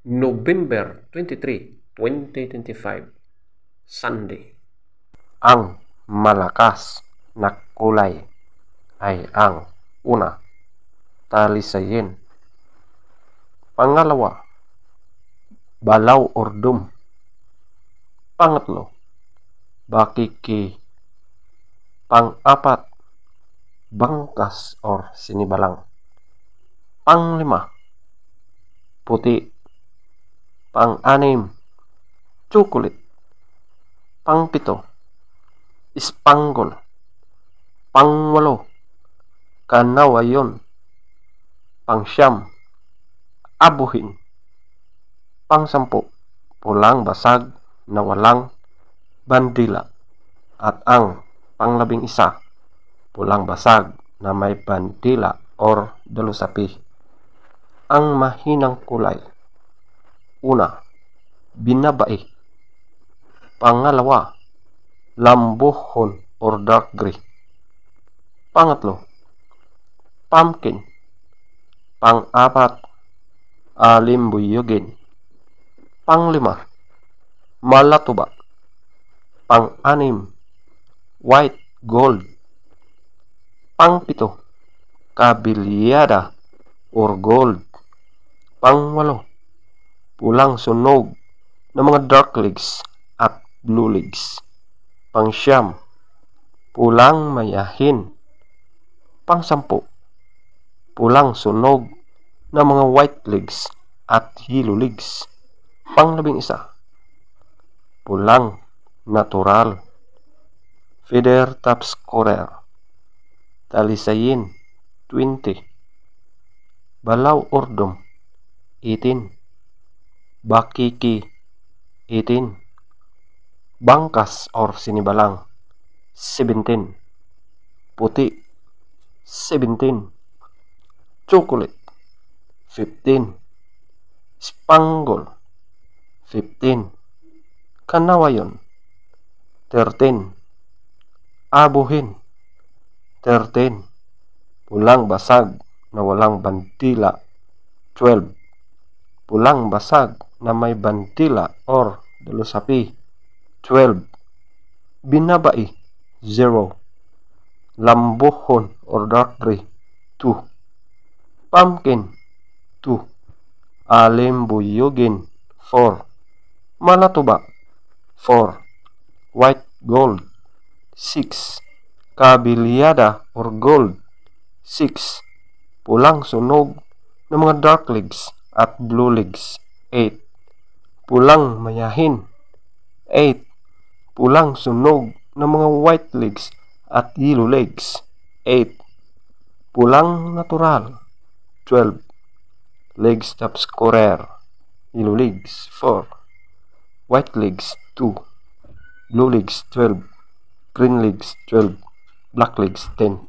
November 23, 2025, Sunday. Ang malakas na kulay ay ang una, talisayin. Pangalawa, balaw or dum. Pangatlo, bakiki. Pang-apat, bangkas or sinibalang. Panglima, puti. Pang-anim, chocolate. Pang-pito, spangle. Pang-walo, kanawayon. Pang-siyam, abuhin. Pang-sampu, pulang basag na walang bandila. At ang pang-11, pulang basag na may bandila or dalusapi. Ang mahinang kulay: una, binabai. Pangalawa, lambuhon or dark gray. Pangatlo, pumpkin. Pang-apat, alimbuyugin. Panglima, malatuba. Pang-anim, white gold. Pang-pito, kabilyada or gold. Pang-walo, pulang sunog ng mga dark legs at blue legs. Pang-siyam, pulang mayahin. Pang-sampu, pulang sunog ng mga white legs at yellow legs. Pang-11, pulang natural. Feather top scorer, talisayin 20, balaw or dum 18, bakiki 18, bangkas or sinibalang 17, puti 17, chocolate 15, spangle 15, kanawayon 13, abuhin 13, pulang basag na walang bandila 12, pulang basag na may bandila or dalusapi 12, binabai 0, lambuhon or dark gray 2, pumpkin 2, alimbuyugin 4, malatuba 4, white gold 6, kabilyada or gold 6, pulang sunog ng mga dark legs at blue legs 8, pulang mayahin 8, pulang sunog ng mga white legs at yellow legs 8, pulang natural 12, legs top scorer, yellow legs 4, white legs 2, blue legs 12, green legs 12, black legs 10.